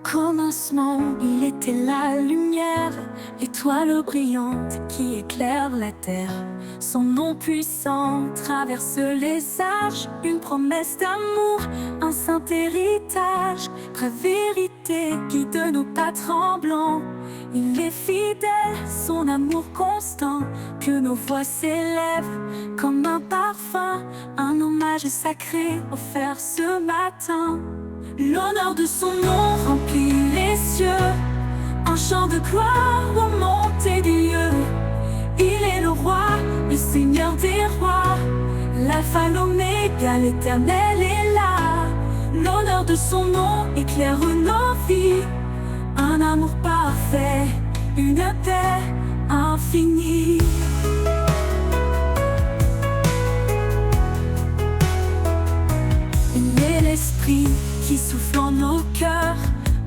Commencement, il était la lumière, l'étoile brillante qui éclaire la terre. Son nom puissant traverse les âges, une promesse d'amour, un saint héritage, vraie vérité guide nos pas tremblants. Il est fidèle, son amour constant, que nos voix s'élèvent comme un parfum, un hommage sacré offert ce matin. L'honneur de son nom remplit les cieux, un chant de gloire aux montées des lieux. Il est le roi, le seigneur des rois, l'alpha, l'oméga, l'éternel est là. L'honneur de son nom éclaire nos vies, un amour parfait, une paix infinie. Il est l'esprit qui souffle en nos cœurs,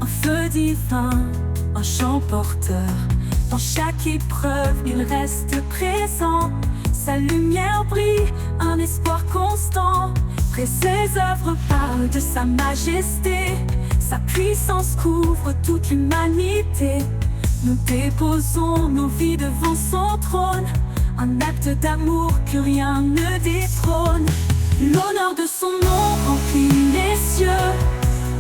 un feu divin, un chant porteur. Dans chaque épreuve, il reste présent. Sa lumière brille, un espoir constant. Près ses œuvres parlent de sa majesté. Sa puissance couvre toute l'humanité. Nous déposons nos vies devant son trône, un acte d'amour que rien ne détrône. L'honneur de son nom remplit les cieux,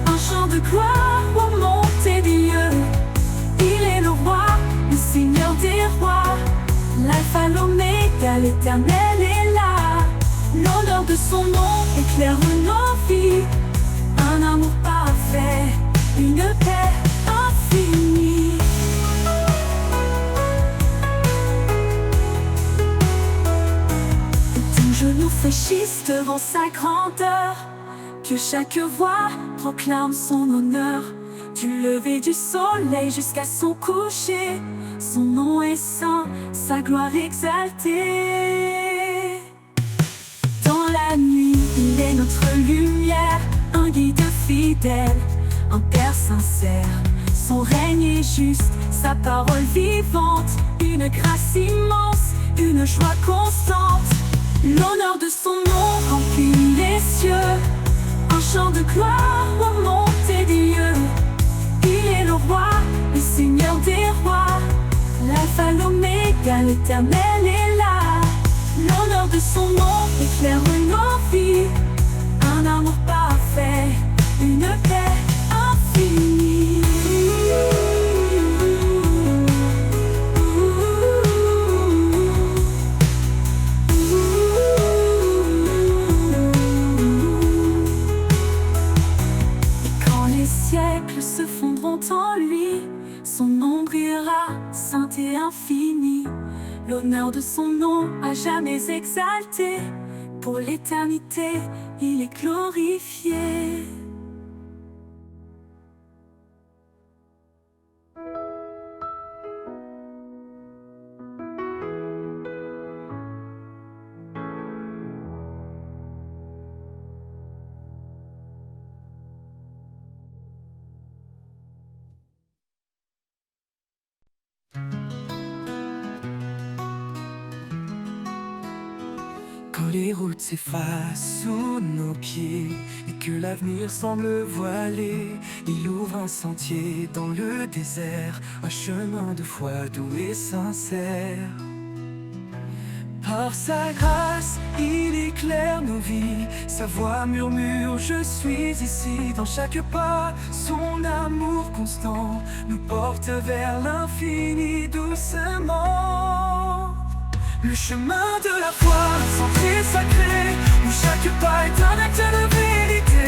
un chant de gloire aux montées des lieux. Il est le roi, le seigneur des rois, l'alpha, l'oméga, l'éternel est là. L'honneur de son nom éclaire nos vies, un amour parfait, une paix infinie. Tout genou fléchisse devant sa grandeur, que chaque voix proclame son honneur. Du lever du soleil jusqu'à son coucher, son nom est saint, sa gloire exaltée. Dans la nuit, il est notre lumière, un guide fidèle, un père sincère. Son règne est juste, sa parole vivante, une grâce immense, une joie constante. L'honneur de son nom remplit les cieux, un chant de gloire aux montées des lieux. Il est le roi, le seigneur des rois, l'alpha, l'oméga, l'éternel est là. L'honneur de son nom éclaire nos vies, un amour parfait, une paix infinie. Se fondront en lui, son nom brillera, saint et infini. L'honneur de son nom à jamais exalté, pour l'éternité, il est glorifié. Quand les routes s'effacent sous nos pieds et que l'avenir semble voilé, il ouvre un sentier dans le désert, un chemin de foi doux et sincère. Par sa grâce, il éclaire nos vies, sa voix murmure, je suis ici. Dans chaque pas, son amour constant nous porte vers l'infini doucement. Le chemin de la foi, un sentier sacré, où chaque pas est un acte de vérité.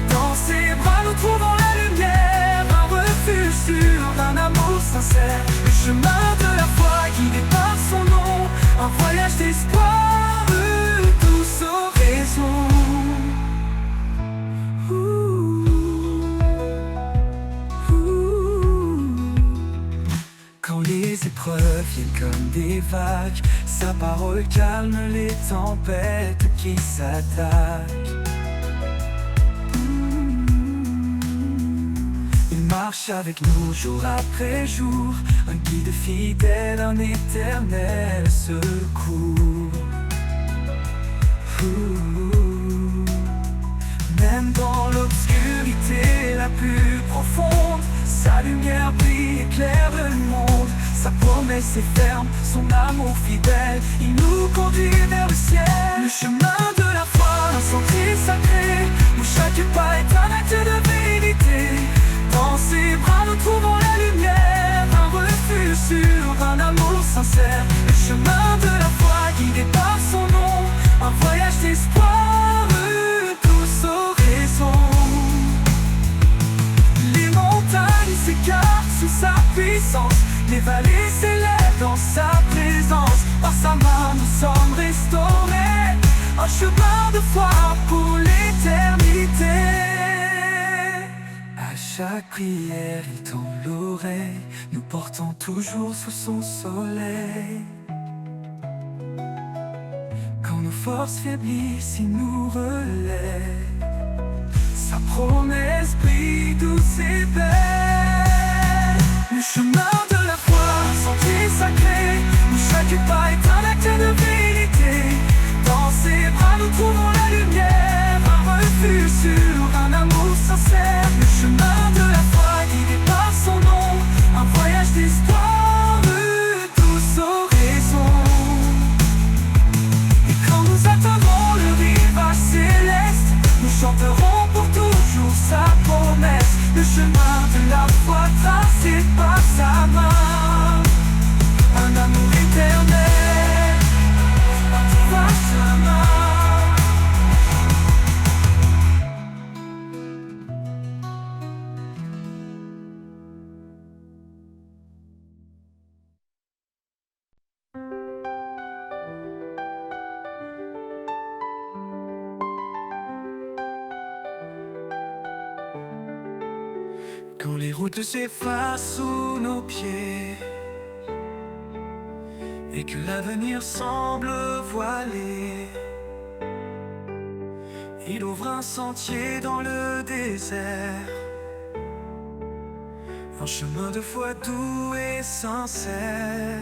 Dans ses bras nous trouvons la lumière, un refuge sûr d'un amour sincère. Le chemin de la foi guidé par son nom, un voyage d'espoir, douce oraison. Quand les épreuves viennent comme des vagues, sa parole calme les tempêtes qui s'attaquent. Il marche avec nous jour après jour, un guide fidèle, un éternel secours. Même dans l'obscurité la plus profonde, lumière brille, éclaire le monde. Sa promesse est ferme, son amour fidèle, il nous conduit vers le ciel. Le chemin de la foi, un sentier sacré, où chaque pas est un acte de vérité. Dans ses bras nous trouvons la lumière, un refuge sûr, un amour sincère. Le chemin de la foi guidé par son nom, un voyage d'espoir, tous horizons. Les montagnes s'écartent sous sa puissance, les vallées s'élèvent dans sa présence. Par sa main nous sommes restaurés, un chemin de foi pour l'éternité. À chaque prière il tend l'oreille, nous portons toujours sous son soleil. Quand nos forces faiblissent, il nous relève. Sa promesse brille douce et belle. Le chemin de la foi, un sentier sacré, où chaque pas est un acte de vérité. Dans ses bras nous trouvons la lumière, un refuge sûr, un amour sincère. Le chemin de la foi guidé par son nom, un voyage d'espoir, tous horizons. Et quand nous atteindrons le rivage céleste, nous chanterons pour toujours sa promesse. Le chemin de la foi tracé par sa main, un amour éternel, un tout va chemin. Quand les routes s'effacent sous nos pieds et que l'avenir semble voilé, il ouvre un sentier dans le désert, un chemin de foi doux et sincère.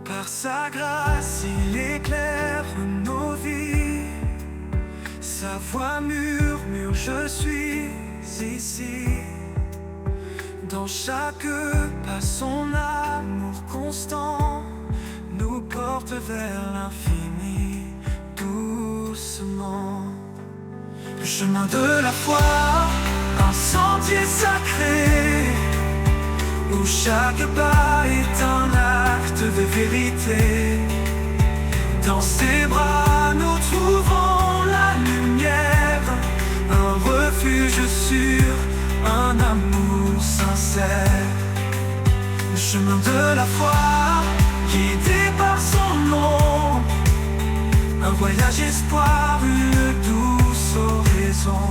Par sa grâce, il éclaire nos vies, sa voix murmure, je suis ici. Dans chaque pas, son amour constant nous porte vers l'infini doucement. Le chemin de la foi, un sentier sacré, où chaque pas est un acte de vérité. Dans ses bras nous trouvons la lumière, un refuge sûr, un amour sincère. Le chemin de la foi, guidé par son nom, un voyage espoir, une douce oraison.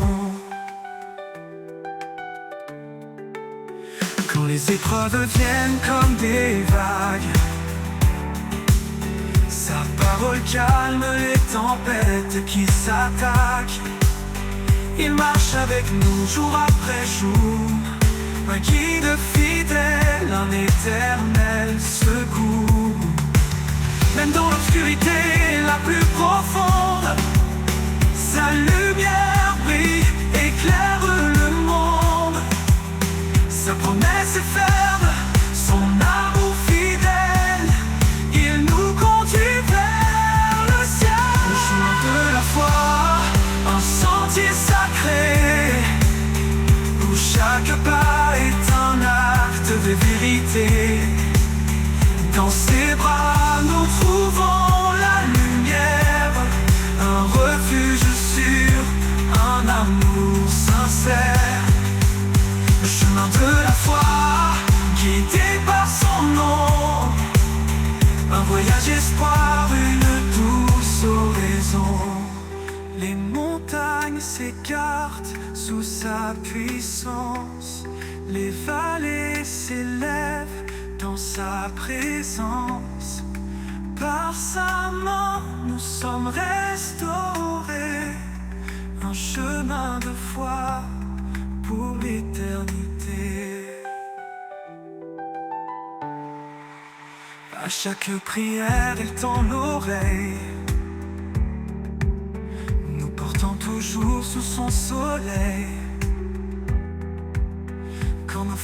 Quand les épreuves viennent comme des vagues, sa parole calme les tempêtes qui s'attaquent. Il marche avec nous jour après jour, un guide fidèle, un éternel secours. Même dans l'obscurité la plus profonde, sa lumière brille, éclaire le monde. Sa promesse est ferme, son amour fidèle, il nous conduit vers le ciel. Le chemin de la foi, un sentier sacré, où chaque pas est un acte de vérité. Dans ses bras nous trouvons la lumière, un refuge sûr, un amour sincère. Le chemin de la foi, guidé par son nom, un voyage espoir, une douce oraison. Les montagnes s'écartent sous sa puissance, les vallées s'élèvent dans sa présence. Par sa main nous sommes restaurés, un chemin de foi pour l'éternité. À chaque prière il tend l'oreille, toujours sous son soleil.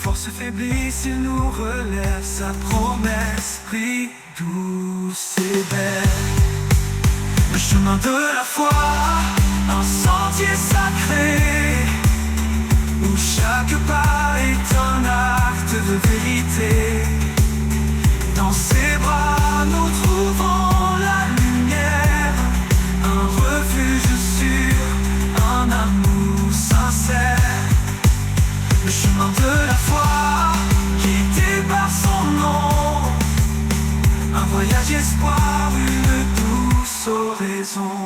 forces faiblissent, il nous relève. Sa promesse brille douce et belle. Le chemin de la foi, un sentier sacré, où chaque pas est un acte de vérité. Dans ses bras nous trouvons la lumière, un refuge sûr, un amour sincère. Le chemin de la foi, guidé par son nom, un voyage espoir, une douce oraison.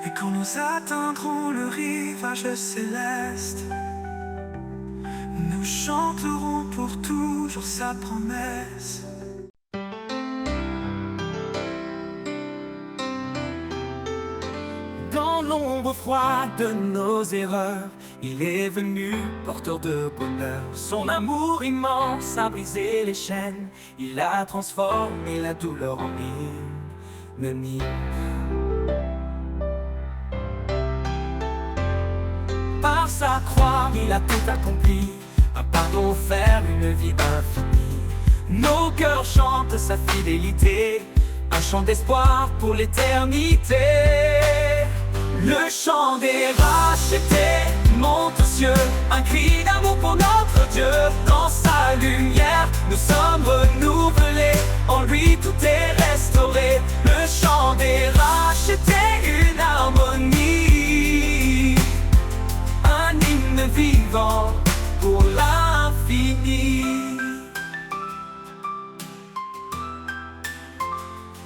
Et quand nous atteindrons le rivage céleste, nous chanterons pour toujours sa promesse. Dans l'ombre froide de nos erreurs, il est venu porteur de bonheur. Son amour immense a brisé les chaînes, il a transformé la douleur en hymne. Par sa croix, il a tout accompli, un pardon offert, une vie infinie. Nos cœurs chantent sa fidélité, un chant d'espoir pour l'éternité. Le chant des rachetés monte aux cieux, un cri d'amour pour notre Dieu. Dans sa lumière, nous sommes renouvelés, en lui tout est restauré. Le chant des rachetés, une harmonie, un hymne vivant pour l'infini.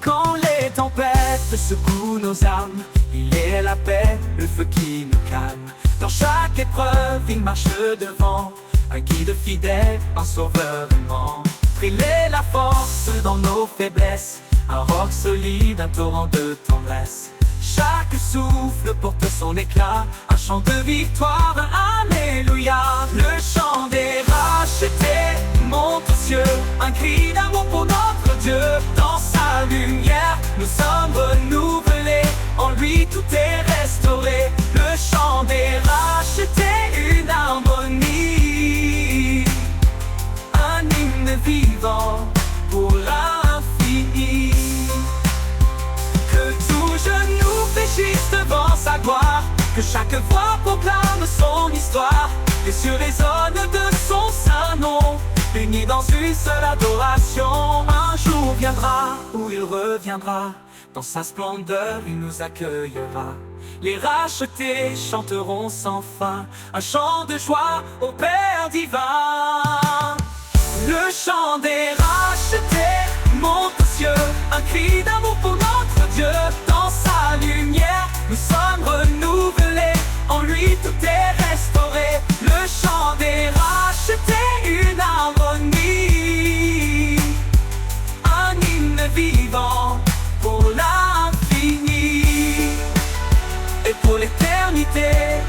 Quand les tempêtes secouent nos âmes, il est la paix, le feu qui nous calme. Dans chaque épreuve, il marche devant, un guide fidèle, un sauveur aimant. Briller la force dans nos faiblesses, un roc solide, un torrent de tendresse. Chaque souffle porte son éclat, un chant de victoire, un alléluia. Le chant des rachetés monte aux cieux, un cri d'amour pour notre Dieu. Dans sa lumière, nous sommes renouvelés, en lui tout est restauré. Le chant des rachetés, une harmonie, un hymne vivant pour l'infini. Que tout genou fléchisse devant sa gloire, que chaque voix proclame son histoire. Les cieux résonnent de son saint nom, unis dans une seule adoration. Un jour viendra où il reviendra, dans sa splendeur il nous accueillera. Les rachetés chanteront sans fin, un chant de joie au Père divin. Le chant des rachetés monte aux cieux, un cri d'amour pour notre Dieu. Dans sa lumière, nous sommes renouvelés, en lui tout est restauré. Le chant des rachetés, une harmonie, un hymne vivant pour l'infini. Et pour l'éternité,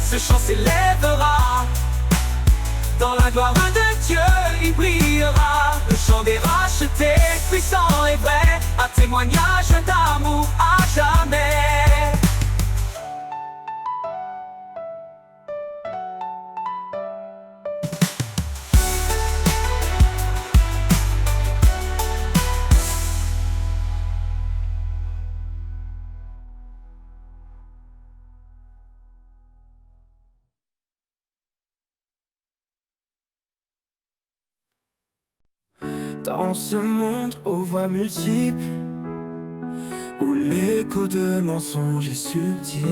ce chant s'élèvera, dans la gloire de Dieu il brillera. Le chant des rachetés, puissant et vrai, un témoignage d'amour à jamais. Dans ce monde aux voix multiples, où l'écho de mensonges est subtil,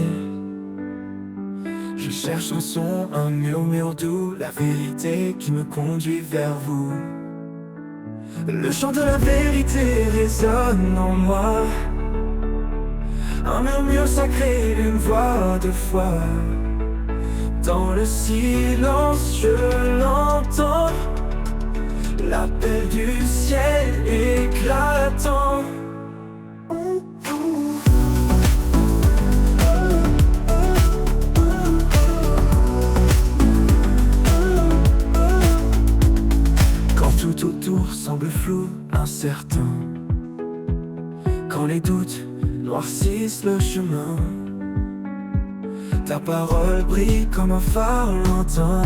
je cherche un son, un murmure doux, la vérité qui me conduit vers vous. Le chant de la vérité résonne en moi, un murmure sacré, une voix de foi. Dans le silence je l'entends, l'appel du ciel éclatant. Quand tout autour semble flou, incertain, quand les doutes noircissent le chemin, ta parole brille comme un phare lointain.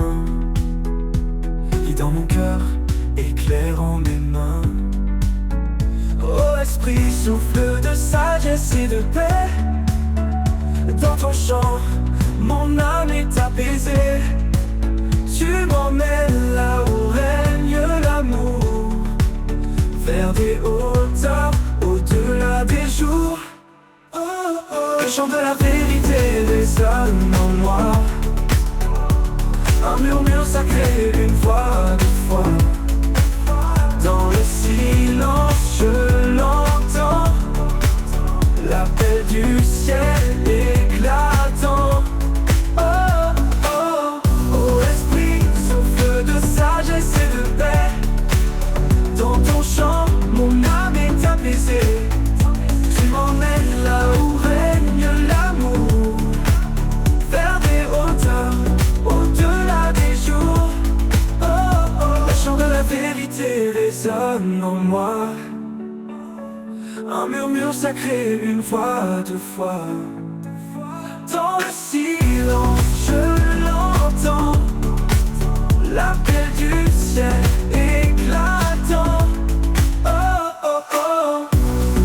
lis dans mon cœur, éclaire en mes mains. Ô esprit, souffle de sagesse et de paix. Dans ton chant, mon âme est apaisée. Tu m'emmènes là où règne l'amour, vers des hauteurs, au-delà des jours. Oh, oh. Le chant de la vérité résonne en moi. Un murmure sacré, une voix de foi. Dans le silence, je l'entends, l'appel du ciel éclatant. Oh, oh, oh, esprit, souffle de sagesse et de paix. Dans ton chant, mon âme est apaisée. Tu m'emmènes là où règne l'amour, vers des hauteurs, au-delà des jours. Oh, oh, le chant de la vérité résonne en moi. Un murmure sacré, une voix de foi. Dans le silence, je l'entends, l'appel du ciel éclatant. Oh, oh, oh,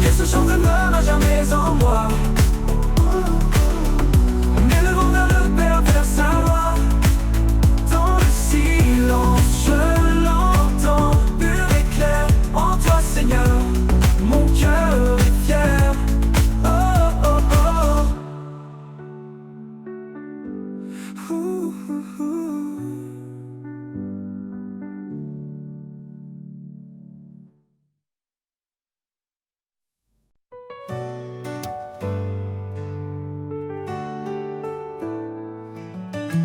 et ce chant demeure à jamais en moi. Élevons vers le Père, vers sa loi. Dans le silence, je l'entends, pur et clair en toi, Seigneur. Mon cœur est fier. Oh, oh, oh. Ouh, ouh, ouh.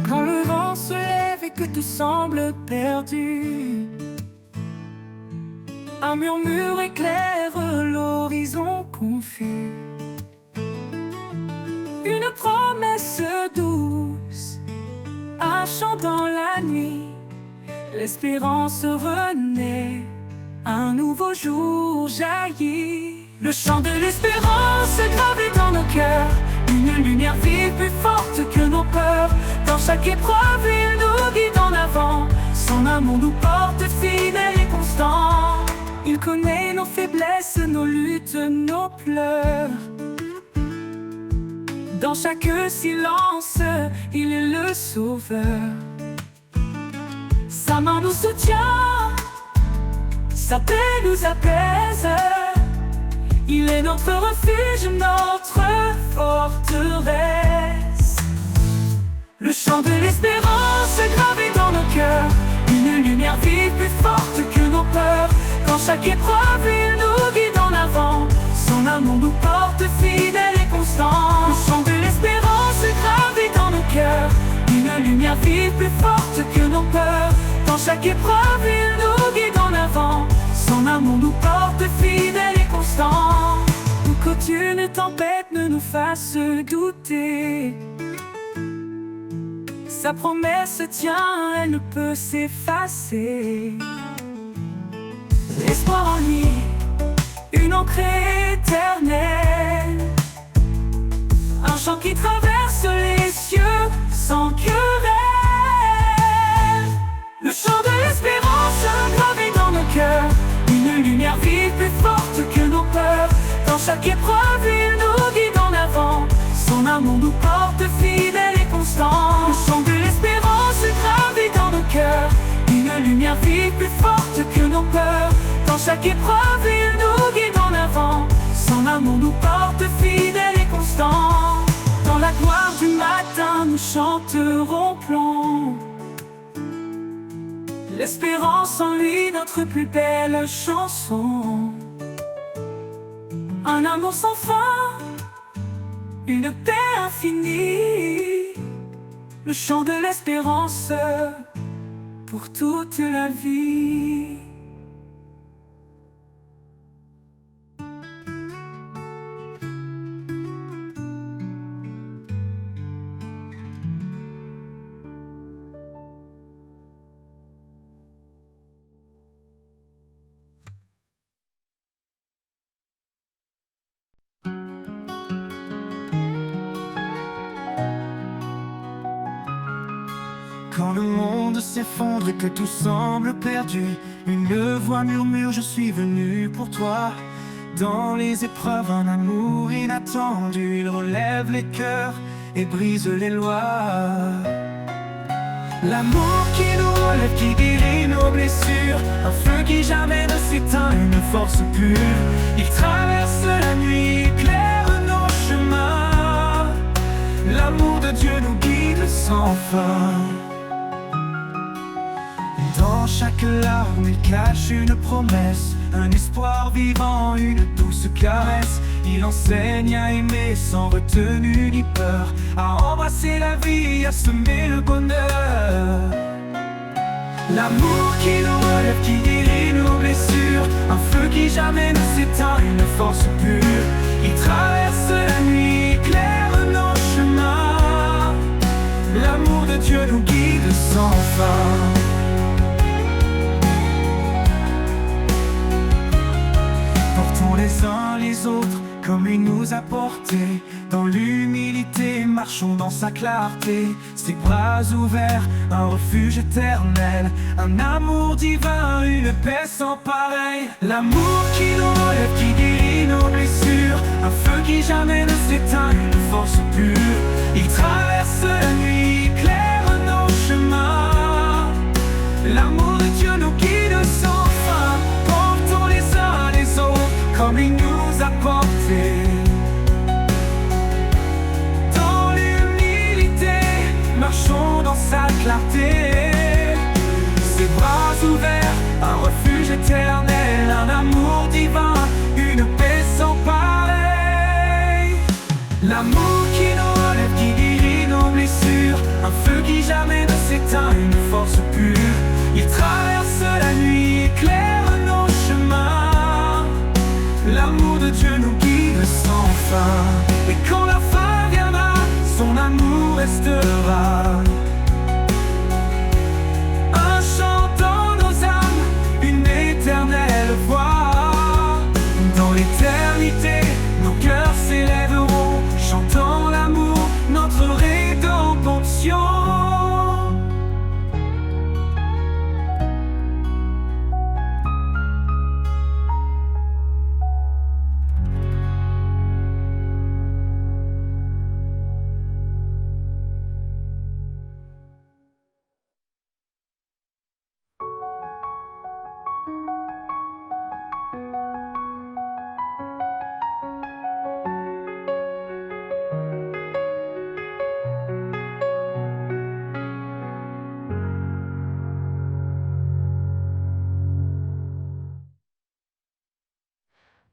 Quand le vent se lève et que tout semble perdu, un murmure éclaire l'horizon confus. Une promesse douce, un chant dans la nuit. L'espérance renaît, un nouveau jour jaillit. Le chant de l'espérance gravé dans nos cœurs, une lumière vive plus forte que nos peurs. Dans chaque épreuve, il nous guide en avant. Son amour nous porte fidèles et constants. Il connaît nos faiblesses, nos luttes, nos pleurs. Dans chaque silence, il est le sauveur. Sa main nous soutient, sa paix nous apaise. Il est notre refuge, notre forteresse. Le chant de l'espérance gravé dans nos cœurs, une lumière vive plus forte que nos peurs. Dans chaque épreuve, il nous guide en avant. Son amour nous porte fidèles et constants. Le chant de l'espérance gravé dans nos cœurs, une lumière vive plus forte que nos peurs. Dans chaque épreuve, il nous guide en avant. Son amour nous porte fidèles et constants. Qu'aucune tempête ne nous fasse douter. Sa promesse tient, elle ne peut s'effacer. L'espoir en lui, une encre éternelle. Un chant qui traverse les cieux sans querelle. Le chant de l'espérance gravé dans nos cœurs, une lumière vive plus forte que nos peurs. Dans chaque épreuve, il nous guide en avant. Son amour nous porte fidèles et constants. Le chant de l'espérance gravé dans nos cœurs, une lumière vive plus forte que nos peurs. Dans chaque épreuve, il nous guide en avant. Son amour nous porte fidèles et constants. Dans la gloire du matin, nous chanterons plomb. L'espérance en lui, notre plus belle chanson. Un amour sans fin, une paix infinie. Le chant de l'espérance pour toute la vie. Quand le monde s'effondre et que tout semble perdu, une voix murmure: je suis venu pour toi. Dans les épreuves, un amour inattendu, il relève les cœurs et brise les lois. L'amour qui nous relève, qui guérit nos blessures, un feu qui jamais ne s'éteint, une force pure. Il traverse la nuit, éclaire nos chemins. L'amour de Dieu nous guide sans fin. Dans chaque larme, il cache une promesse, un espoir vivant, une douce caresse. Il enseigne à aimer sans retenue ni peur, à embrasser la vie, à semer le bonheur. L'amour qui nous relève, qui guérit nos blessures, un feu qui jamais ne s'éteint, une force pure. Il traverse la nuit, éclaire nos chemins. L'amour de Dieu nous guide sans fin. Portons les uns les autres comme il nous a portés. Dans l'humilité, marchons dans sa clarté. Ses bras ouverts, un refuge éternel, un amour divin, une paix sans pareil. L'amour qui nous relève, qui guérit nos blessures, un feu qui jamais ne s'éteint, une force pure. Il traverse la nuit, éclaire nos chemins. L'amour de Dieu nous guide sans fin. Portons les uns les autres comme il nous a portés. Dans l'humilité, marchons dans sa clarté. Ses bras ouverts, un refuge éternel, un amour divin, une paix sans pareil. L'amour qui nous relève, qui guérit nos blessures, un feu qui jamais ne s'éteint, une force pure. Il traverse la nuit, éclaire nos chemins. L'amour de Dieu nous guide sans fin. Et quand la fin viendra, son amour restera. Un chant dans nos âmes, une éternelle voix. Dans l'éternité, nos cœurs s'élèveront, chantant l'amour, notre rédemption.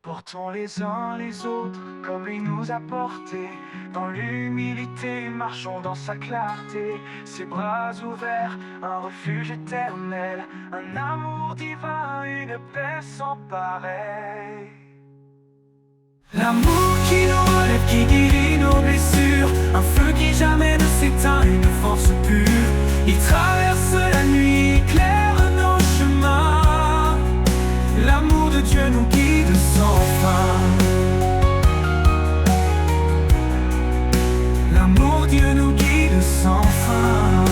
Portons les uns les autres comme il nous a portés. Dans l'humilité, marchons dans sa clarté. Ses bras ouverts, un refuge éternel, un amour divin, une paix sans pareil. L'amour qui nous relève, qui guérit nos blessures, un feu qui jamais ne s'éteint, une force pure. Il traverse la nuit, éclaire nos chemins. L'amour de Dieu nous guide sans fin. L'amour de Dieu nous guide sans fin.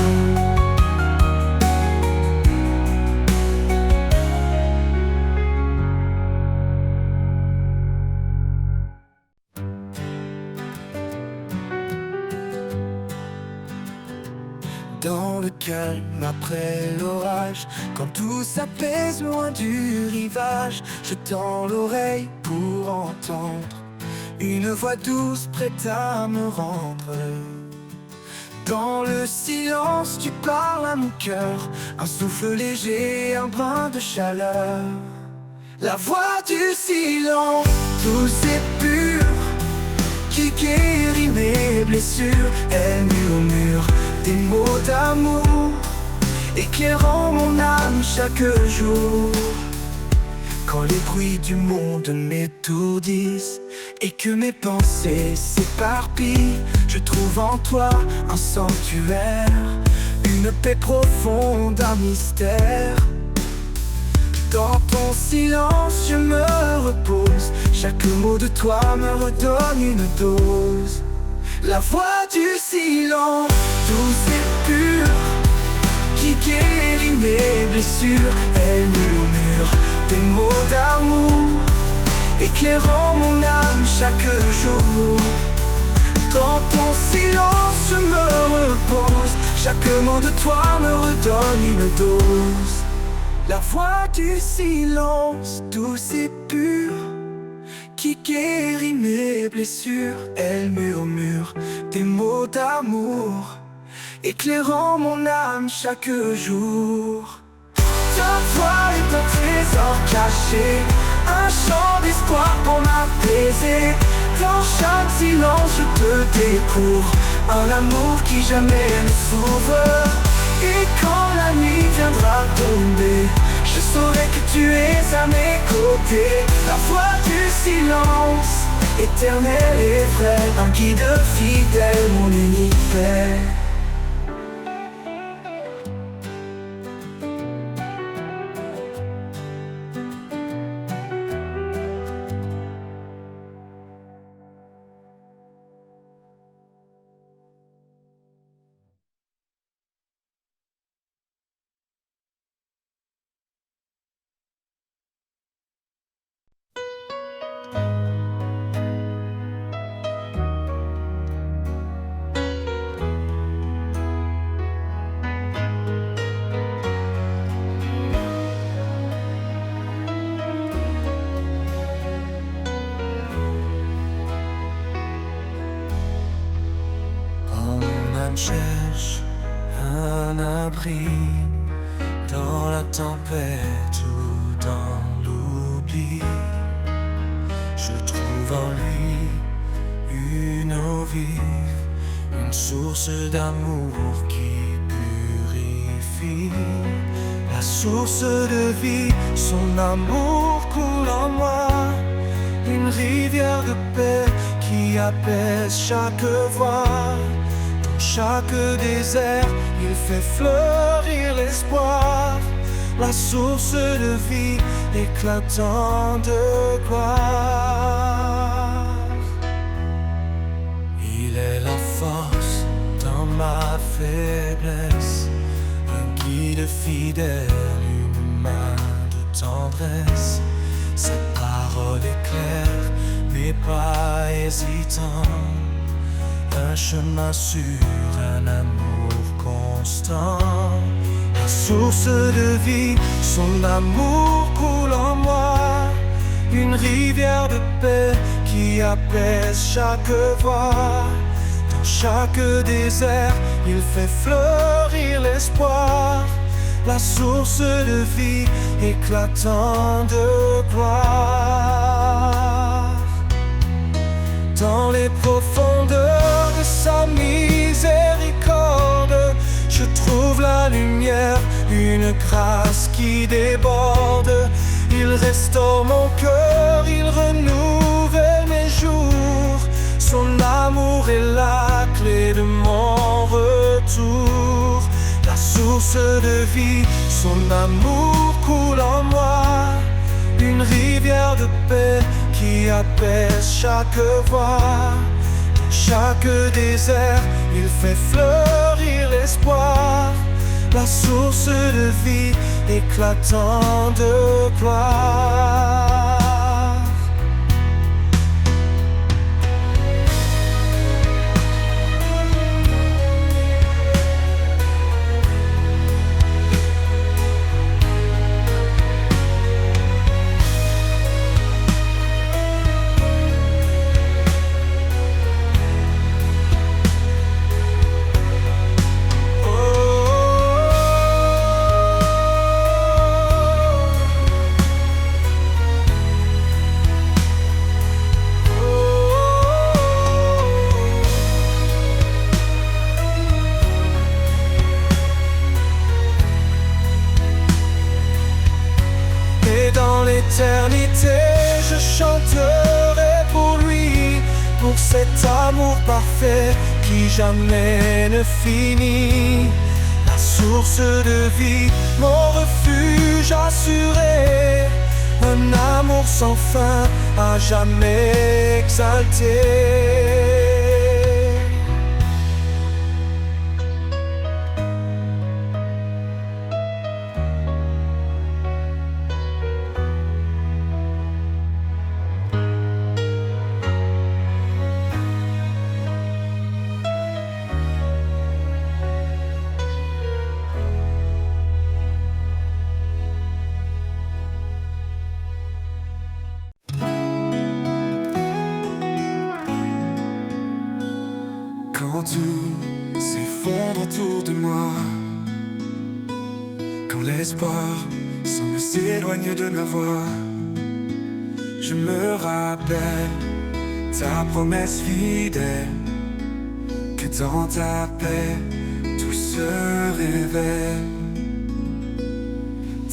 Dans le calme après l'orage, quand tout s'apaise loin du rivage, je tends l'oreille pour entendre une voix douce prête à me rendre. Dans le silence, tu parles à mon cœur, un souffle léger, un brin de chaleur. La voix du silence, douce et pure, qui guérit mes blessures. Elle murmure des mots d'amour, éclairant mon âme chaque jour. Quand les bruits du monde m'étourdissent et que mes pensées s'éparpillent, je trouve en toi un sanctuaire, une paix profonde, un mystère. Dans ton silence je me repose, chaque mot de toi me redonne une dose. La voix du silence, douce et pure, qui guérit mes blessures. Elle murmure des mots d'amour, éclairant mon âme chaque jour. Dans ton silence je me repose, chaque mot de toi me redonne une dose. La voix du silence, douce et pure, qui guérit mes blessures. Elle murmure des mots d'amour, éclairant mon âme chaque jour. Ta voix est un trésor caché, un chant d'espoir pour m'apaiser. Dans chaque silence je te découvre un amour qui jamais ne s'ouvre. Et quand la nuit viendra tomber, je saurai que tu es à mes côtés. La voix du silence, éternelle et vraie, un guide fidèle, mon unique paix. Cherche un abri dans la tempête ou dans l'oubli. Je trouve en lui une eau vive, une source d'amour qui purifie. La source de vie, son amour coule en moi, une rivière de paix qui apaise chaque voix. Chaque désert, il fait fleurir l'espoir, la source de vie éclatant de gloire. Il est la force dans ma faiblesse, un guide fidèle, une main de tendresse. Sa parole est claire, mais pas hésitant, un chemin sûr, un amour constant. La source de vie, son amour coule en moi, une rivière de paix qui apaise chaque voix. Dans chaque désert, il fait fleurir l'espoir, la source de vie éclatant de gloire. Dans les profondeurs de sa miséricorde, je trouve la lumière, une grâce qui déborde. Il restaure mon cœur, il renouvelle mes jours. Son amour est la clé de mon retour. La source de vie, son amour coule en moi, une rivière de paix qui apaise chaque voix. Dans chaque désert, il fait fleurir l'espoir, la source de vie éclatant de gloire. L'éternité, je chanterai pour lui, pour cet amour parfait qui jamais ne finit. La source de vie, mon refuge assuré, un amour sans fin, à jamais exalté. quand tout s'effondre autour de moi, quand l'espoir semble s'éloigner de ma voix, je me rappelle ta promesse fidèle, que dans ta paix tout se révèle.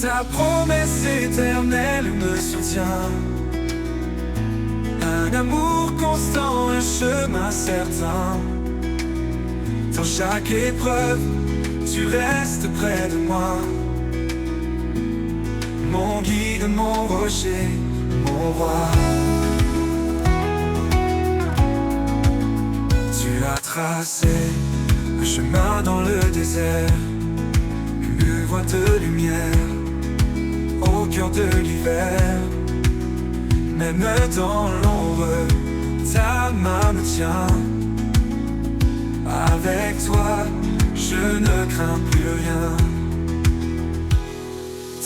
Ta promesse éternelle me soutient, un amour constant, un chemin certain. Dans chaque épreuve, tu restes près de moi, mon guide, mon rocher, mon roi. Tu as tracé un chemin dans le désert, une voie de lumière au cœur de l'hiver. Même dans l'ombre, ta main me tient. Avec toi, je ne crains plus rien.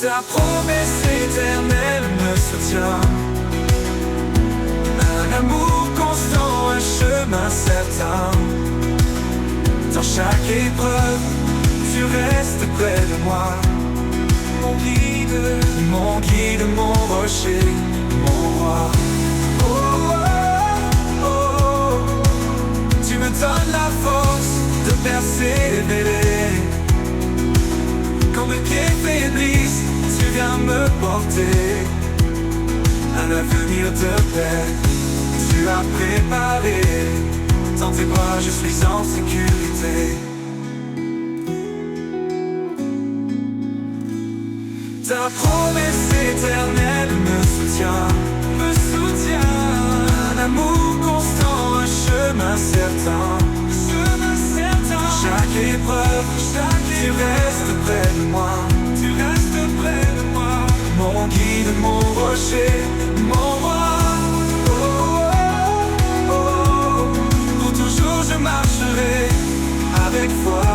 Ta promesse éternelle me soutient, un amour constant, un chemin certain. Dans chaque épreuve, tu restes près de moi, mon guide, mon rocher, mon roi. Oh, oh, oh. Tu me donnes la force de persévérer. Quand mes pieds faiblissent, tu viens me porter. Un avenir de paix, tu as préparé. Dans tes bras, je suis en sécurité. Ta promesse éternelle me soutient, un amour constant, un chemin certain. Chaque épreuve, tu restes près de moi, mon guide, mon rocher, mon roi. Oh, oh, oh. Pour toujours je marcherai avec foi,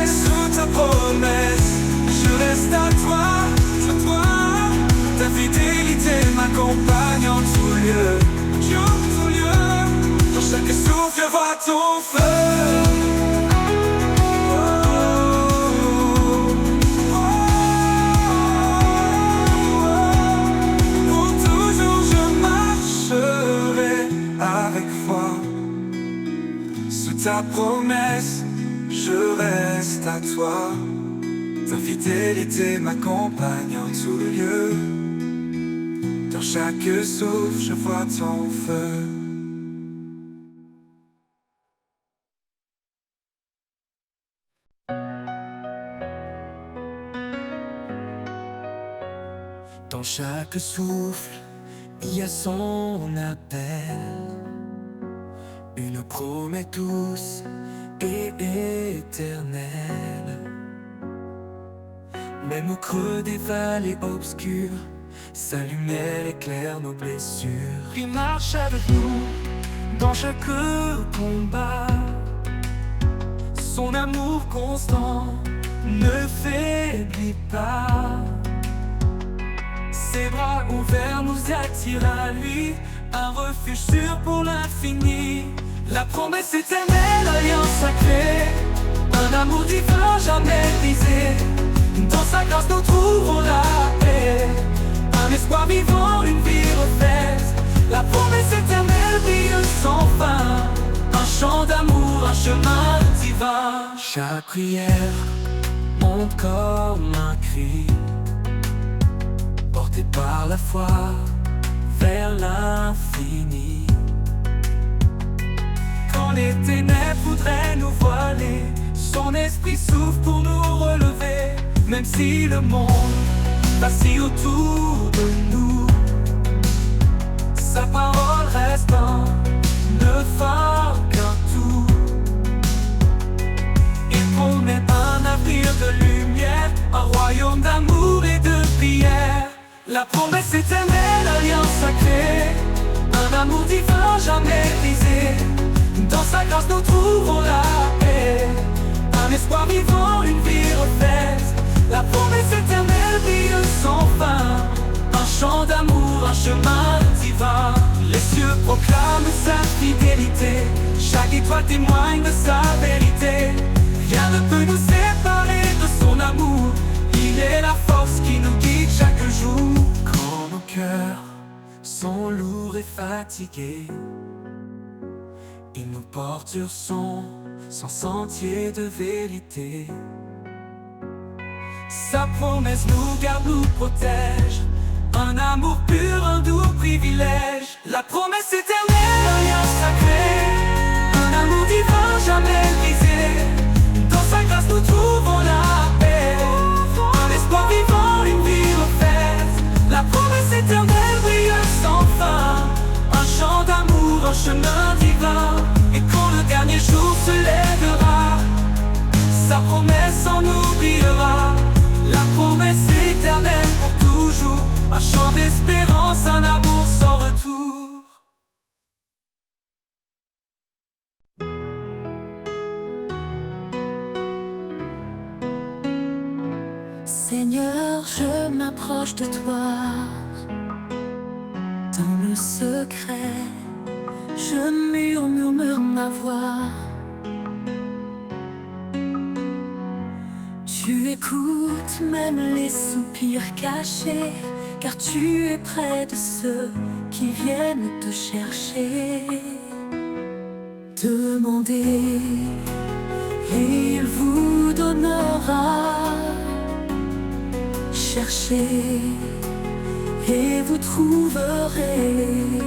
sous ta promesse. Je reste à toi, ta fidélité m'accompagne en tout lieu. Dans chaque souffle, je vois ton feu. Pour toujours je marcherai avec foi, sous ta promesse, je reste à toi. Ta fidélité m'accompagne en tout lieu. Dans chaque souffle, je vois ton feu. Dans chaque souffle, il y a son appel, une promesse douce et éternelle. Même au creux des vallées obscures, sa lumière éclaire nos blessures. Il marche avec nous dans chaque combat. Son amour constant ne faiblit pas. Ses bras ouverts nous attirent à lui, un refuge sûr pour l'infini. La promesse éternelle, alliance sacrée, un amour divin jamais brisé. Dans sa grâce nous trouvons la paix, un espoir vivant, une vie refaite. La promesse éternelle brille sans fin, un chant d'amour, un chemin divin. Chaque prière monte comme un cri, porté par la foi vers l'infini. Quand les ténèbres voudraient nous voiler, son esprit souffle pour nous relever. Même si le monde vacille autour de nous, sa parole reste un phare qu'un tout. Il promet un avenir de lumière, un royaume d'amour et de prière. La promesse éternelle, alliance sacrée, un amour divin jamais brisé. Dans sa grâce nous trouvons la paix, un espoir vivant, une vie refaite. La promesse éternelle brille sans fin, un chant d'amour, un chemin divin. Les cieux proclament sa fidélité, Chaque étoile témoigne de sa vérité. Rien ne peut nous séparer de son amour. Il est la force qui nous guide chaque jour. Quand nos cœurs sont lourds et fatigués, il nous porte sur son sentier de vérité. Sa promesse nous garde, nous protège. Un amour pur, un doux privilège. La promesse éternelle, un lien sacré. Un amour divin, jamais brisé. Dans sa grâce nous trouvons la paix. Un espoir vivant, une vie refaite. La promesse éternelle brille sans fin. Un chant d'amour, un chemin divin. Et quand le dernier jour se lèvera, sa promesse en nous brillera. La promesse éternelle pour toujours. Un chant d'espérance, un amour sans retour. Seigneur, je m'approche de toi. Dans le secret, je murmure ma voix. Tu écoutes même les soupirs cachés, car tu es près de ceux qui viennent te chercher. Demandez et il vous donnera. Cherchez et vous trouverez.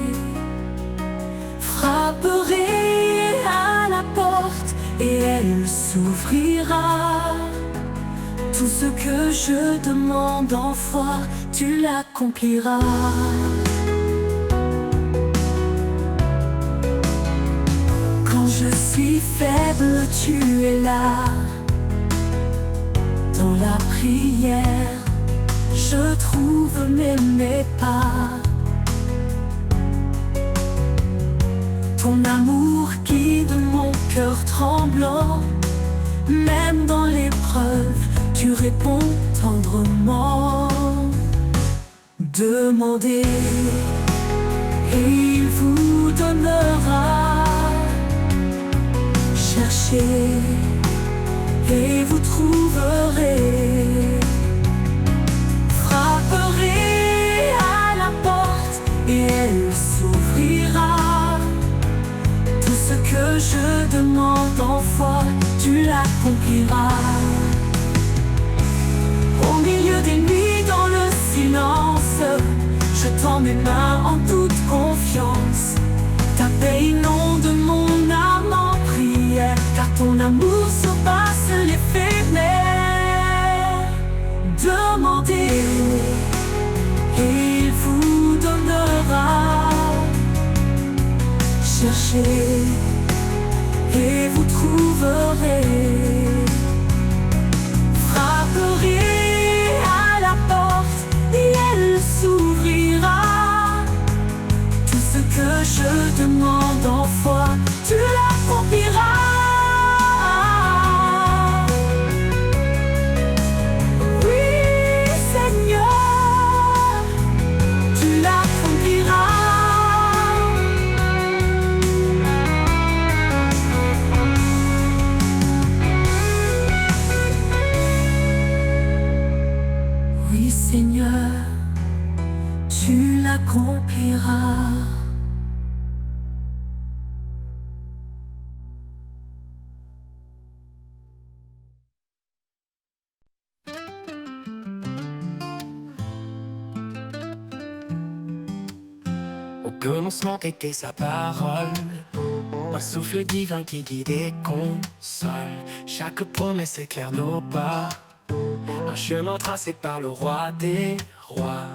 Frapperez à la porte et elle s'ouvrira. Tout ce que je demande en foi, tu l'accompliras. Quand je suis faible, tu es là. Dans la prière, je trouve mes pas. Ton amour guide mon cœur tremblant. Même dans l'épreuve, tu réponds tendrement. Demandez et il vous donnera. Cherchez et vous trouverez. Frapperez à la porte et elle s'ouvrira. Tout ce que je demande en foi, tu l'accompliras. Au milieu des nuits, dans le silence, je tends mes mains en toute confiance. Ta paix inonde mon âme en prière, car ton amour surpasse les fenêtres. Demandez et il vous donnera. Cherchez et vous trouverez. Frapperez à la porte et elle s'ouvrira. Tout ce que je demande en foi, tu l'accompliras. Oui, Seigneur, tu l'accompliras. Oui, Seigneur, tu l'accompliras. Au commencement était sa parole, un souffle divin qui guide et console. Chaque promesse éclaire nos pas, un chemin tracé par le roi des rois.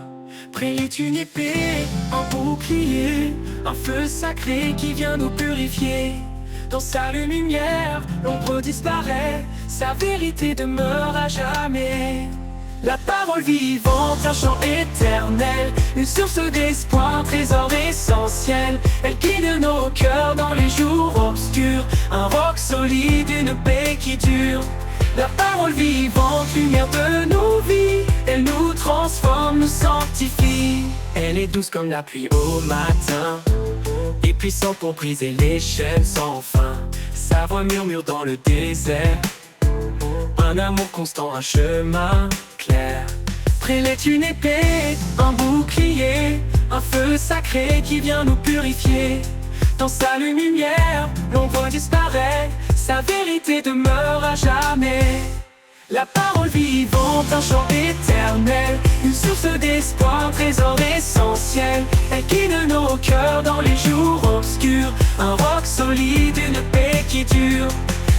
Près est une épée, un bouclier, un feu sacré qui vient nous purifier. Dans sa lumière, l'ombre disparaît, sa vérité demeure à jamais. La parole vivante, un chant éternel, une source d'espoir, un trésor essentiel. Elle guide nos cœurs dans les jours obscurs, un roc solide, une paix qui dure. La parole vivante, lumière de nos vies, elle nous transforme, nous sanctifie. Elle est douce comme la pluie au matin, et puissant pour briser les chaînes sans fin. Sa voix murmure dans le désert, un amour constant, un chemin clair. Prêle est une épée, un bouclier, un feu sacré qui vient nous purifier. Dans sa lumière, l'ombre disparaît, sa vérité demeure à jamais. La parole vivante, un chant éternel, une source d'espoir, un trésor essentiel. Elle guide nos cœurs dans les jours obscurs, un roc solide, une paix qui dure.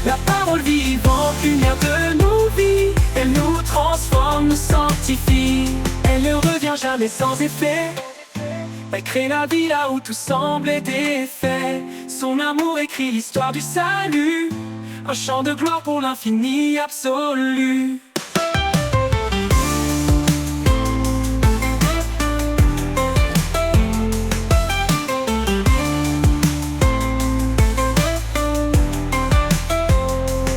La parole vivante, lumière de nos vies, elle nous transforme, nous sanctifie. Elle ne revient jamais sans effet, elle crée la vie là où tout semble défait. Son amour écrit l'histoire du salut, un chant de gloire pour l'infini absolu.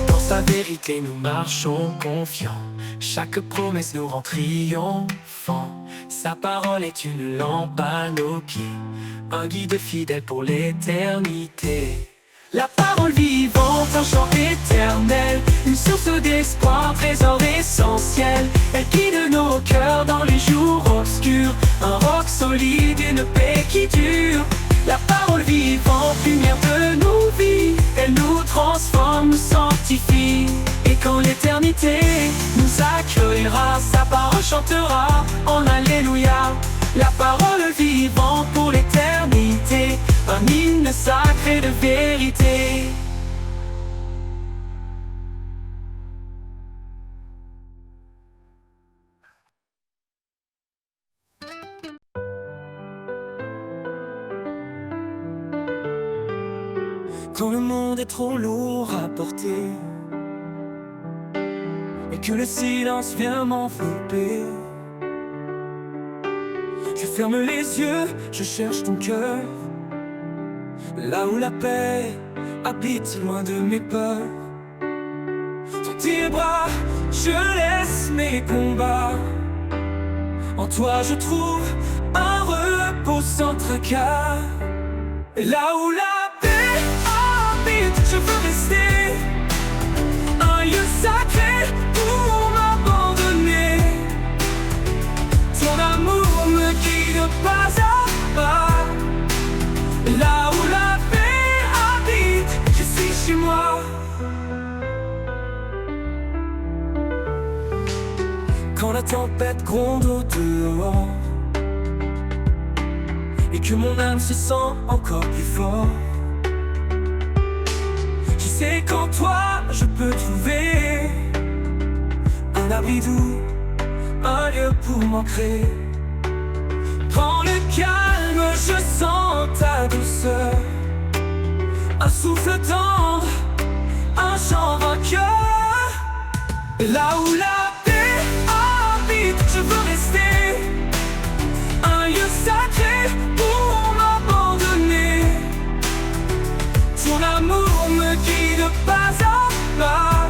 Dans sa vérité nous marchons confiants, chaque promesse nous rend triomphants. Sa parole est une lampe à nos pieds, un guide fidèle pour l'éternité. La parole vivante, un chant éternel, une source d'espoir, un trésor essentiel. Elle guide nos cœurs dans les jours obscurs, un roc solide, une paix qui dure. La parole vivante, lumière de nos vies, elle nous transforme, nous sanctifie. Et quand l'éternité nous accueillera, sa parole chantera en Alléluia. La parole vivante pour l'éternité, un hymne sacré de vérité. Quand le monde est trop lourd à porter et que le silence vient m'envelopper, je ferme les yeux, je cherche ton cœur, là où la paix habite loin de mes peurs. Dans tes bras, je laisse mes combats. En toi je trouve un repos sans tracas. Et là où la paix habite, je veux rester, un lieu sacré pour m'abandonner. Ton amour me guide pas à pas. Là où la paix habite, je suis chez moi. Quand la tempête gronde au dehors et que mon âme se sent encore plus fort, je sais qu'en toi je peux trouver un abri doux, un lieu pour m'ancrer. Dans le calme, je sens ta douceur, un souffle tendre, un chant vainqueur. Et là où la paix habite, je veux rester, un lieu sacré pour m'abandonner. Ton amour me guide pas à pas.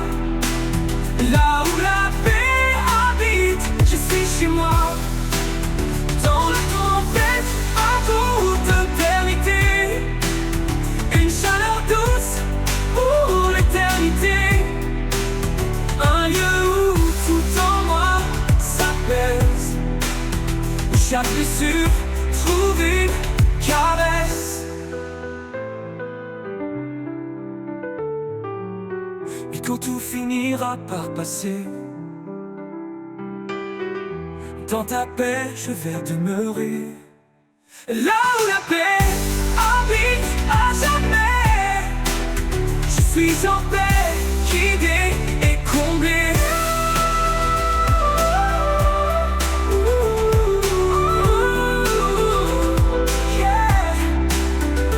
Là où la paix habite, je suis chez moi. Dans la tempête, à toute éternité, une chaleur douce pour l'éternité. Un lieu où tout en moi s'apaise, où chaque blessure trouve une caresse. Et quand tout finira par passer, dans ta paix je vais demeurer. Là où la paix habite à jamais, je suis en paix, guidé et comblé. Yeah,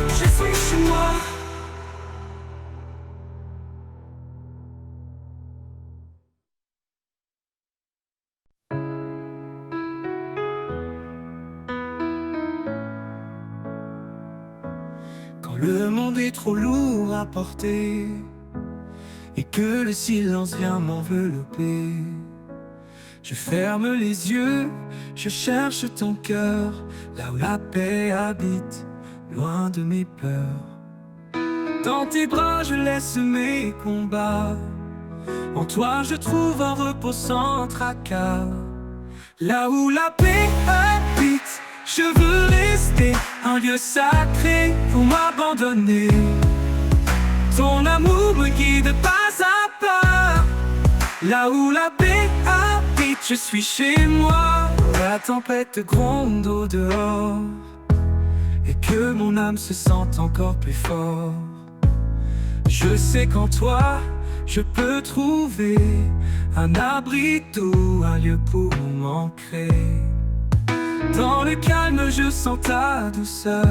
je suis chez moi. Quand le monde est trop lourd à porter et que le silence vient m'envelopper, je ferme les yeux, je cherche ton cœur, là où la paix habite, loin de mes peurs. Dans tes bras je laisse mes combats, en toi je trouve un repos sans tracas. Là où la paix habite, je veux rester un lieu sacré pour m'abandonner. Ton amour me guide pas à pas. Là où la paix habite, je suis chez moi. La tempête gronde au dehors et que mon âme se sente encore plus fort. Je sais qu'en toi, je peux trouver un abri doux, un lieu pour m'ancrer. Dans le calme, je sens ta douceur,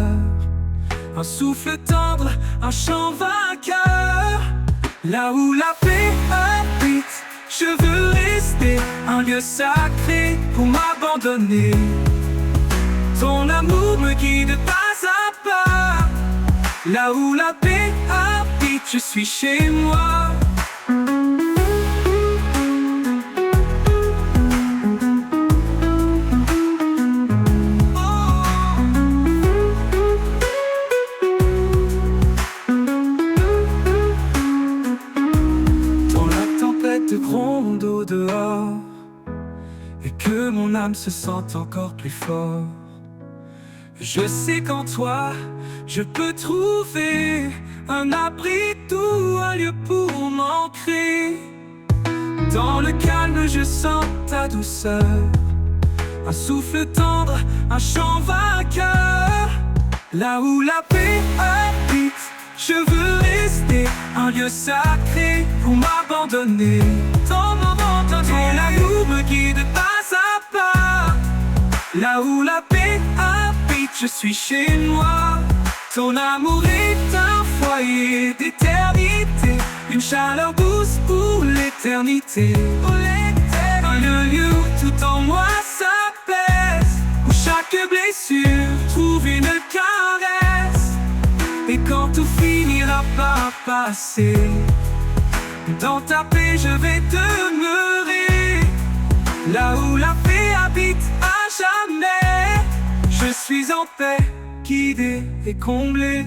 un souffle tendre, un chant vainqueur. Là où la paix habite, je veux rester un lieu sacré pour m'abandonner. Ton amour me guide pas à pas. Là où la paix habite, je suis chez moi. Gronde au dehors et que mon âme se sente encore plus fort. Je sais qu'en toi, je peux trouver un abri doux, un lieu pour m'ancrer. Dans le calme, je sens ta douceur, un souffle tendre, un chant vainqueur. Là où la paix habite, je veux rester un lieu sacré pour m'abandonner. Ton amour me guide pas à pas. Là où la paix habite, je suis chez moi. Ton amour est un foyer d'éternité, une chaleur douce pour l'éternité. Un lieu où tout en moi s'apaise, où chaque blessure trouve une caresse. Et quand tout finira par passer, dans ta paix je vais demeurer. Là où la paix habite à jamais, je suis en paix, guidé et comblé.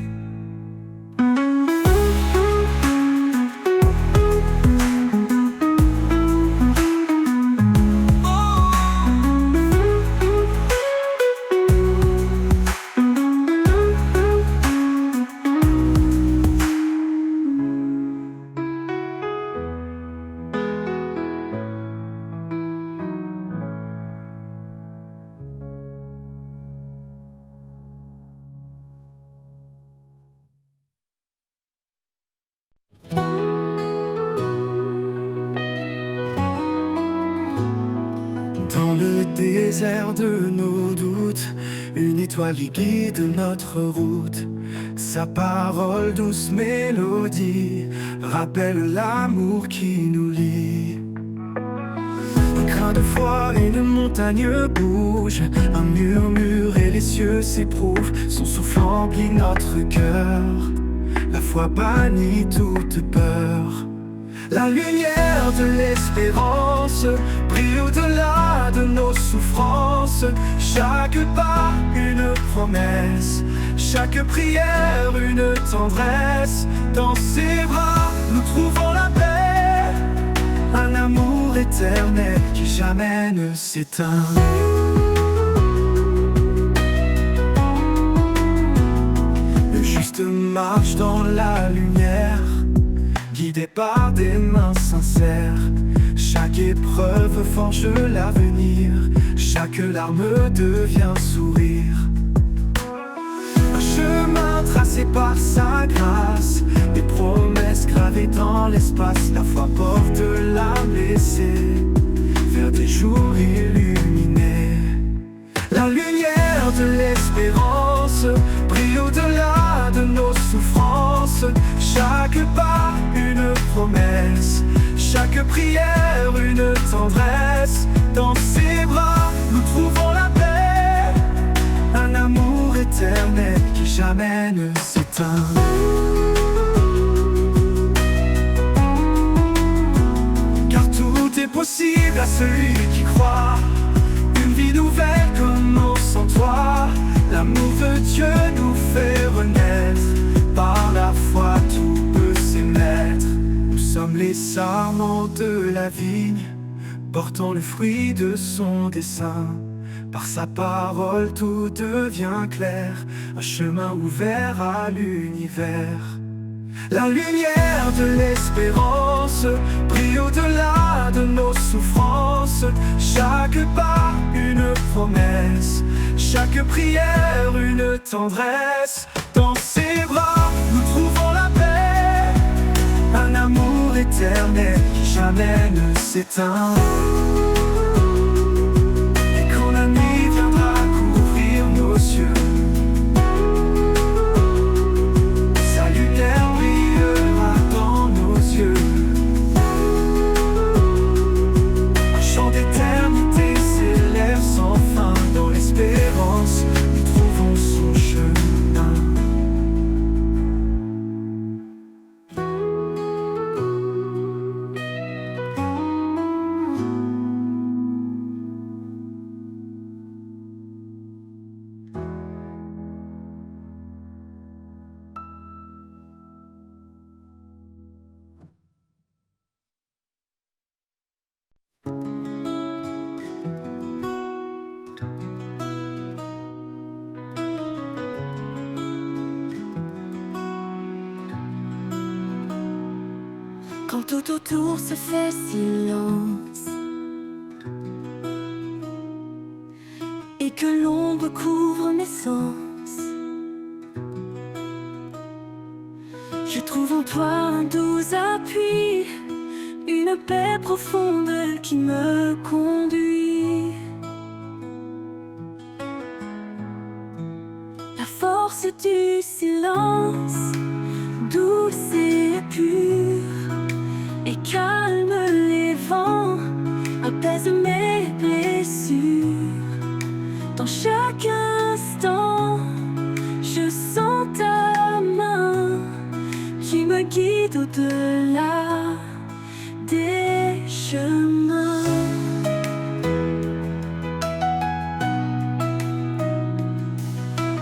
Dans le désert de nos doutes, une étoile guide notre route. Sa parole, douce mélodie, rappelle l'amour qui nous lie. Un grain de foi, une montagne bouge, un murmure et les cieux s'éprouvent. Son souffle emplit notre cœur, la foi bannit toute peur. La lumière de l'espérance brille au-delà de nos souffrances. Chaque pas, une promesse, chaque prière, une tendresse. Dans ses bras, nous trouvons la paix, un amour éternel qui jamais ne s'éteint. Le juste marche dans la lumière, guidé par des mains sincères. Chaque épreuve forge l'avenir, chaque larme devient sourire. Un chemin tracé par sa grâce, des promesses gravées dans l'espace. La foi porte l'âme blessée vers des jours illuminés. La lumière de l'espérance brille au-delà de nos souffrances. Chaque pas, une promesse, chaque prière, une tendresse. Dans ses bras, nous trouvons la paix, un amour éternel qui jamais ne s'éteint. Car tout est possible à celui qui croit. Une vie nouvelle commence en toi. L'amour de Dieu nous fait renaître. Par la foi tout peut s'émettre. Nous sommes les sarments de la vigne, portant le fruit de son dessein. Par sa parole tout devient clair, un chemin ouvert à l'univers. La lumière de l'espérance brille au-delà de nos souffrances. Chaque pas une promesse, chaque prière une tendresse. Dans ses bras nous trouvons la paix, un amour éternel qui jamais ne s'éteint. Et quand la nuit viendra couvrir nos yeux, sa lumière brillera dans nos yeux. Un chant d'éternité s'élève sans fin. Dans l'espérance nous trouvons son chemin. Quand tout autour se fait silence et que l'ombre couvre mes sens, je trouve en toi un doux appui, une paix profonde qui me conduit. La force du silence, douce et pure, et calme les vents, apaise mes blessures. Dans chaque instant, je sens ta main qui me guide au-delà des chemins.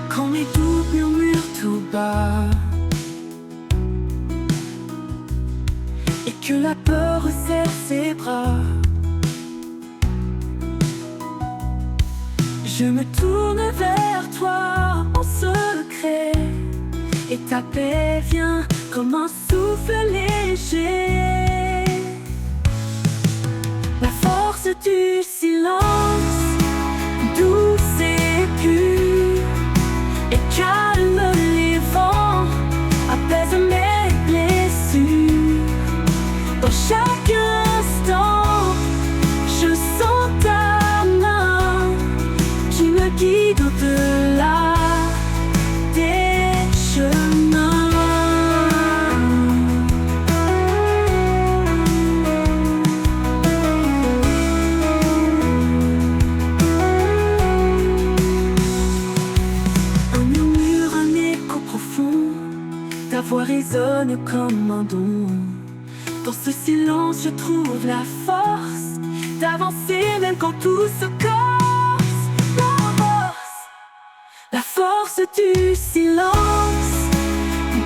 Quand mes doutes murmurent tout bas et que la peur resserre ses bras, je me tourne vers toi en secret, et ta paix vient comme un souffle léger. La force du silence, douce et pure, et calme les vents, apaise mes blessures. Dans chaque instant, je sens ta main qui me guide au-delà des chemins. Un murmure, un écho profond, ta voix résonne comme un don. Dans ce silence, je trouve la force d'avancer même quand tout se corse. La force du silence,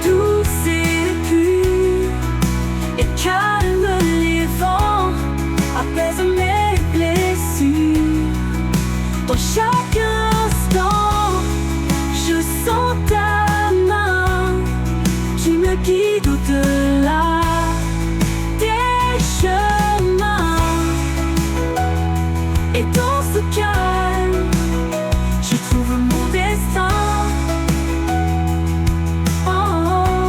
douce et pure, et calme les vents, apaise mes blessures. Dans chaque instant, je sens ta main qui me guide au-delà des chemins. Et dans ce calme, je trouve mon destin. Oh, oh.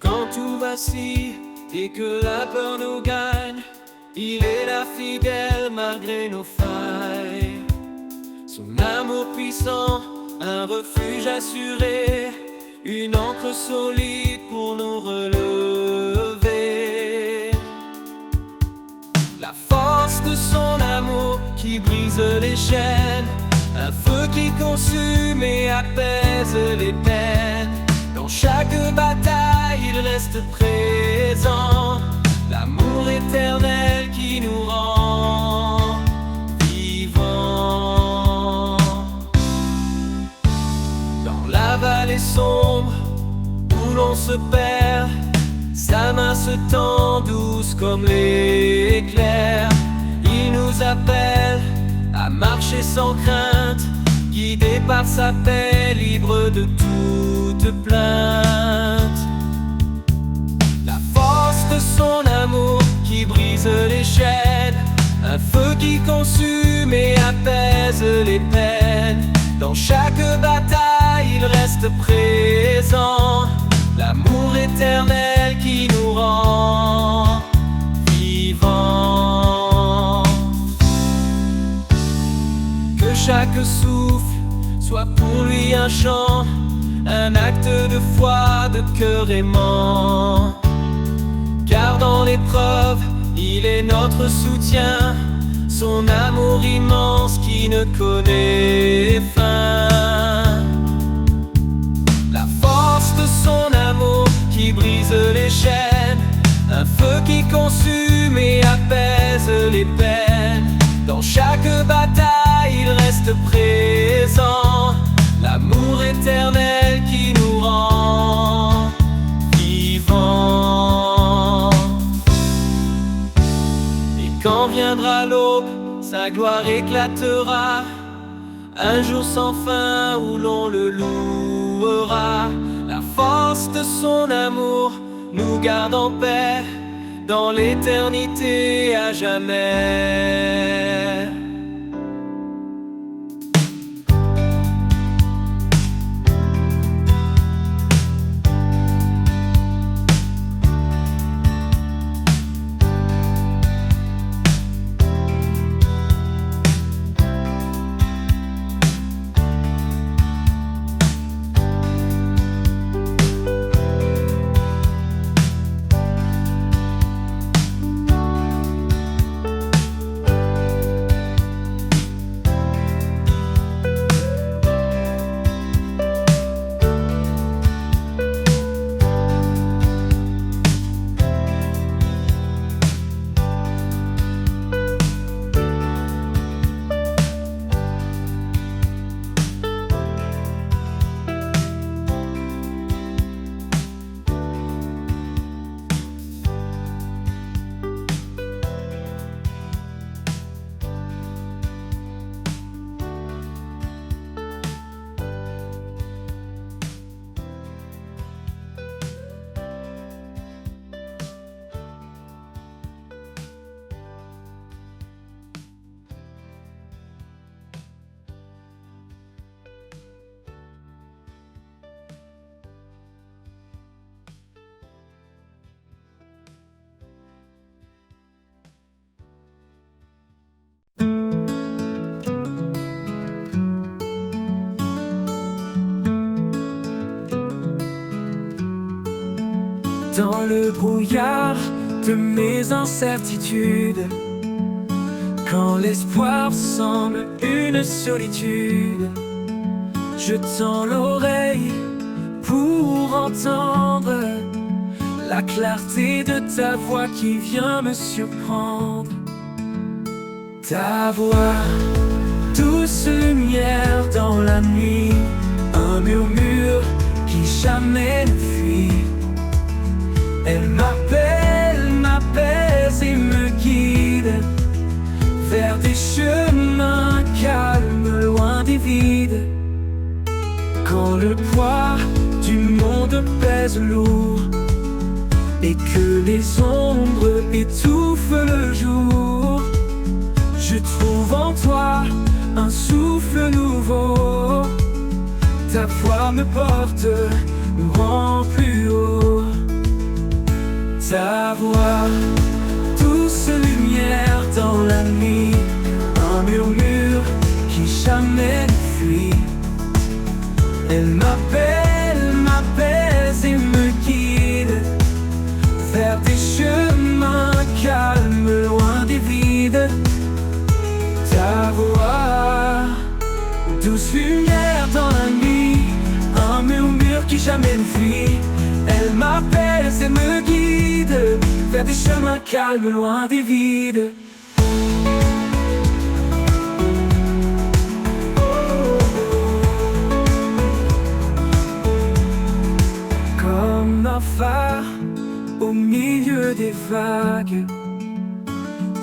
Quand tout vacille et que la peur nous gagne, il est là fidèle malgré nos failles. Son amour puissant, un refuge assuré, une ancre solide pour nous relever. force de son amour qui brise les chaînes, un feu qui consume et apaise les peines. Dans chaque bataille il reste présent, l'amour éternel qui nous rend vivants. Dans la vallée sombre où l'on se perd, sa main se tend douce comme l'éclair. Il nous appelle à marcher sans crainte, guidé par sa paix, libre de toute plainte. La force de son amour qui brise les chaînes, un feu qui consume et apaise les peines. Dans chaque bataille il reste présent, l'amour éternel qui nous rend vivants. Que chaque souffle soit pour lui un chant, un acte de foi, de cœur aimant. Car dans l'épreuve, il est notre soutien, son amour immense qui ne connaît fin. La force de son amour qui brise les chaînes, un feu qui consume et apaise les peines. Dans chaque bataille il reste présent, l'amour éternel qui nous rend vivants. Et quand viendra l'aube, sa gloire éclatera, un jour sans fin où l'on le louera. La force de son amour nous garde en paix, dans l'éternité à jamais. Dans le brouillard de mes incertitudes, quand l'espoir semble une solitude, je tends l'oreille pour entendre la clarté de ta voix qui vient me surprendre. Ta voix, douce lumière dans la nuit, un murmure qui jamais ne fuit. Elle m'appelle, m'apaise et me guide vers des chemins calmes, loin des vides. Quand le poids du monde pèse lourd et que les ombres étouffent le jour, je trouve en toi un souffle nouveau. Ta voix me porte, me rend plus haut. Ta voix, douce lumière dans la nuit, un murmure qui jamais ne fuit. Elle m'appelle, m'apaise et me guide vers des chemins calmes, loin des vides. Douce lumière dans la nuit, un murmure qui jamais ne fuit. Elle m'appelle et me guide vers des chemins calmes, loin des vides. Comme un phare au milieu des vagues,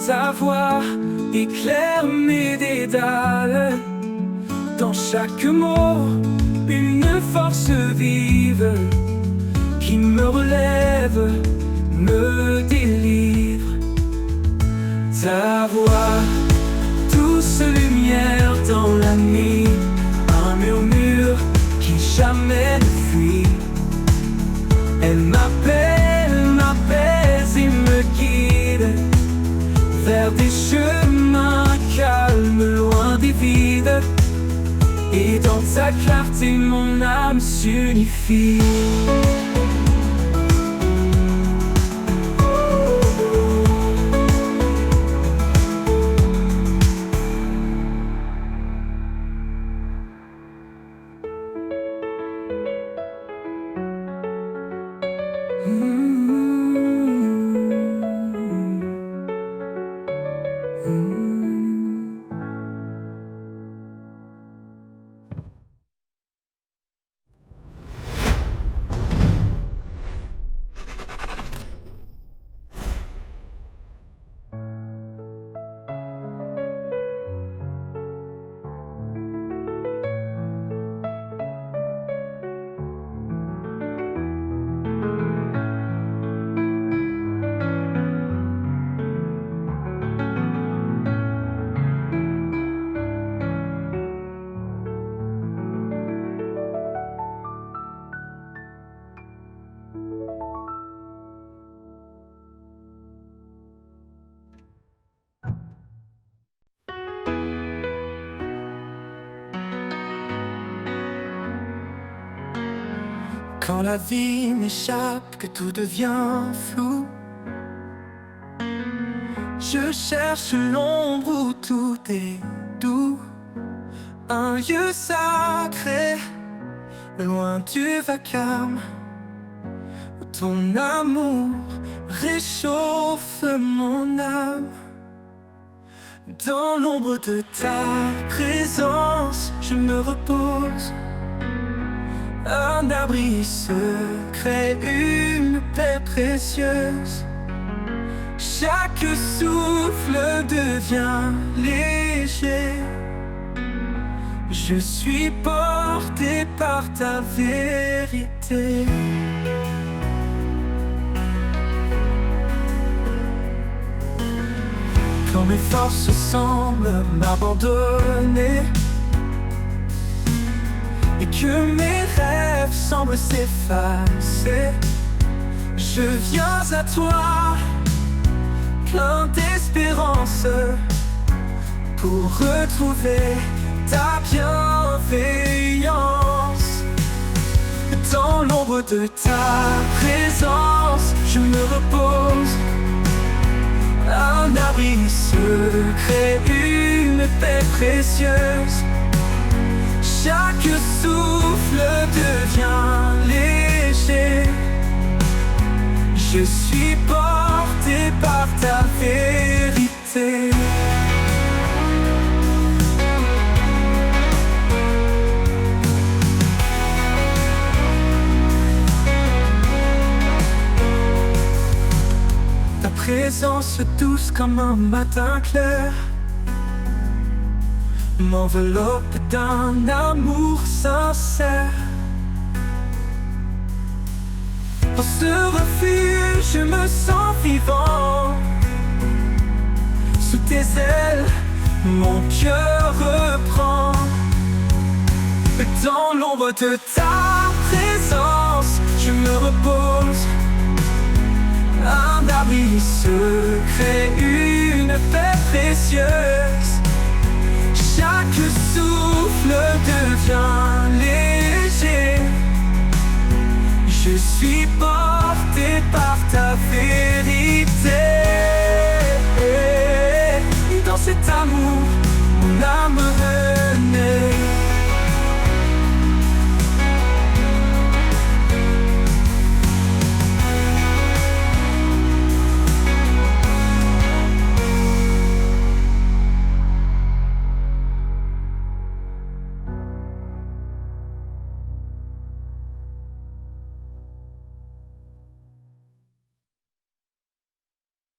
ta voix éclaire mes dédales. Dans chaque mot, une force vive qui me relève, me délivre. Ta voix, douce lumière dans la nuit, un murmure qui jamais ne fuit. Elle m'appelle, m'apaise et me guide vers des chemins calmes, loin des vides. Et dans ta clarté, mon âme s'unifie. Quand la vie m'échappe, que tout devient flou, je cherche l'ombre où tout est doux. Un lieu sacré, loin du vacarme, où ton amour réchauffe mon âme. Dans l'ombre de ta présence, je me repose. Un abri secret, une paix précieuse. Chaque souffle devient léger. Je suis porté par ta vérité. Quand mes forces semblent m'abandonner et que mes rêves semblent s'effacer, je viens à toi, plein d'espérance, pour retrouver ta bienveillance. Dans l'ombre de ta présence, je me repose. Un abri secret, une paix précieuse. Chaque souffle devient léger. Je suis porté par ta vérité. Ta présence douce comme un matin clair m'enveloppe d'un amour sincère. En ce refuge, je me sens vivant. Sous tes ailes, mon cœur reprend. Dans l'ombre de ta présence, je me repose. Un abri secret, une paix précieuse. Chaque souffle devient léger. Je suis porté